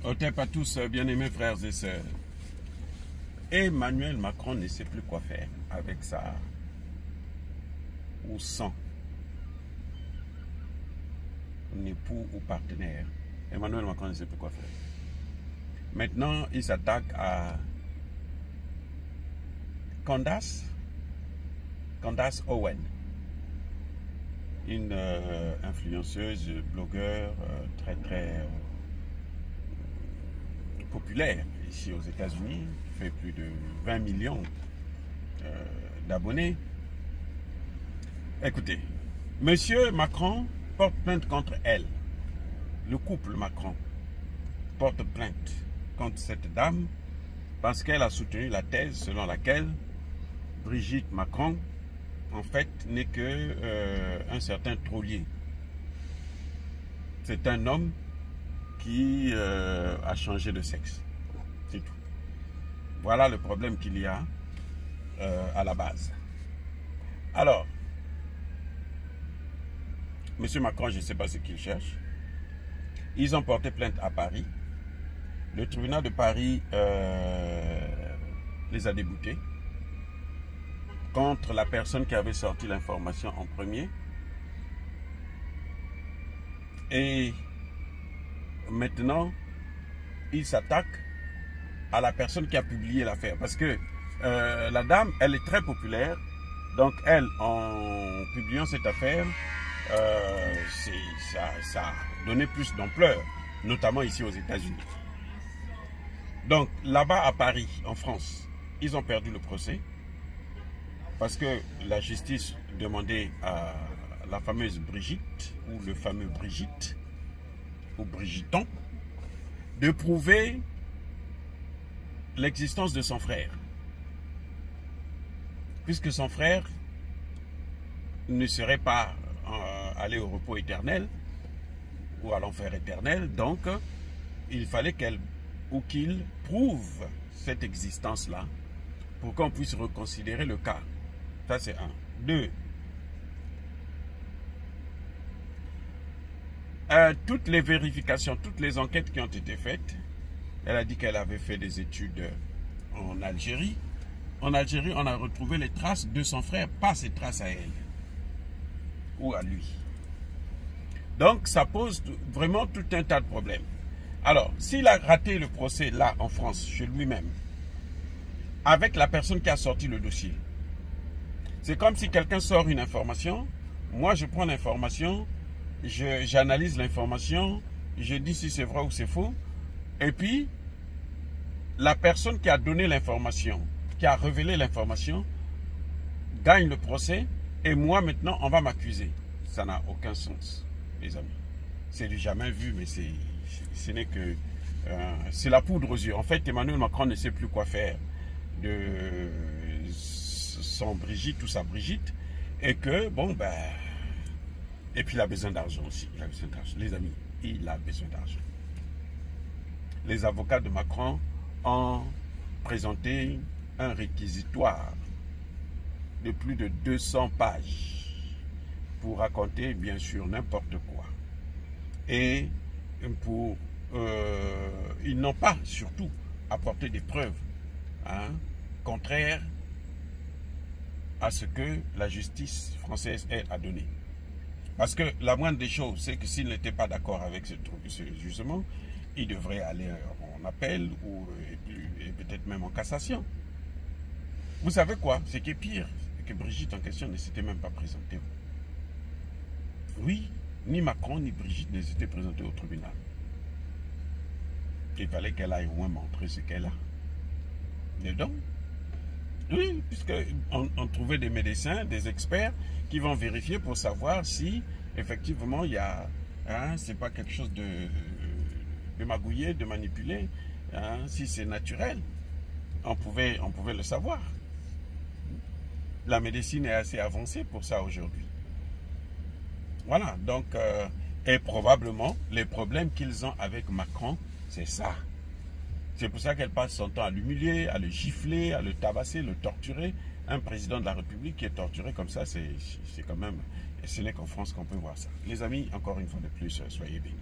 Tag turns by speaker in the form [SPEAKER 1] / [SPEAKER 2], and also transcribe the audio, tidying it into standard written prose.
[SPEAKER 1] Otep à tous, bien-aimés frères et sœurs. Emmanuel Macron ne sait plus quoi faire avec sa ou sans époux ou partenaire. Emmanuel Macron ne sait plus quoi faire. Maintenant, il s'attaque à Candace Owen, une influenceuse, blogueur très populaire ici aux États-Unis, qui fait plus de 20 millions d'abonnés. Écoutez, Monsieur Macron porte plainte contre elle. Le couple Macron porte plainte contre cette dame parce qu'elle a soutenu la thèse selon laquelle Brigitte Macron, en fait, n'est que un certain trollier. C'est un homme qui a changé de sexe. C'est tout. Voilà le problème qu'il y a à la base. Alors, M. Macron, je ne sais pas ce qu'il cherche. Ils ont porté plainte à Paris. Le tribunal de Paris les a déboutés contre la personne qui avait sorti l'information en premier. Et maintenant, ils s'attaquent à la personne qui a publié l'affaire. Parce que la dame, elle est très populaire. Donc elle, en publiant cette affaire, ça a donné plus d'ampleur, notamment ici aux États-Unis. Donc là-bas à Paris, en France, ils ont perdu le procès parce que la justice demandait à la fameuse Brigitte ou le fameux Brigitte ou Brigiton de prouver l'existence de son frère, puisque son frère ne serait pas allé au repos éternel ou à l'enfer éternel. Donc il fallait qu'elle ou qu'il prouve cette existence-là pour qu'on puisse reconsidérer le cas. Ça, c'est un. Deux, toutes les vérifications, toutes les enquêtes qui ont été faites, elle a dit qu'elle avait fait des études en Algérie. En Algérie, on a retrouvé les traces de son frère, pas ses traces à elle ou à lui. Donc, ça pose vraiment tout un tas de problèmes. Alors, s'il a raté le procès là, en France, chez lui-même, avec la personne qui a sorti le dossier, c'est comme si quelqu'un sort une information, moi je prends l'information, j'analyse l'information, je dis si c'est vrai ou c'est faux, et puis la personne qui a donné l'information, qui a révélé l'information, gagne le procès, et moi maintenant on va m'accuser. Ça n'a aucun sens, les amis. C'est du jamais vu, mais ce n'est que... c'est la poudre aux yeux. En fait, Emmanuel Macron ne sait plus quoi faire de son Brigitte ou sa Brigitte, et que, bon, ben... Et puis il a besoin d'argent aussi. Il a besoin d'argent. Les amis, il a besoin d'argent. Les avocats de Macron ont présenté un réquisitoire de plus de 200 pages pour raconter, bien sûr, n'importe quoi. Et pour... ils n'ont pas, surtout, apporté des preuves contraires à ce que la justice française a donné. Parce que la moindre des choses, c'est que s'il n'était pas d'accord avec ce jugement, il devrait aller en appel ou et peut-être même en cassation. Vous savez quoi? Ce qui est pire, c'est que Brigitte en question ne s'était même pas présentée. Oui, ni Macron ni Brigitte ne s'étaient présentés au tribunal. Il fallait qu'elle aille au moins montrer ce qu'elle a dedans. Oui, puisqu'on trouvait des médecins, des experts qui vont vérifier pour savoir si effectivement il y a, c'est pas quelque chose de magouillé, de manipulé, si c'est naturel. On pouvait le savoir. La médecine est assez avancée pour ça aujourd'hui. Voilà, donc, et probablement les problèmes qu'ils ont avec Macron, c'est ça. C'est pour ça qu'elle passe son temps à l'humilier, à le gifler, à le tabasser, le torturer. Un président de la République qui est torturé comme ça, c'est quand même... Et ce n'est qu'en France qu'on peut voir ça. Les amis, encore une fois de plus, soyez bénis.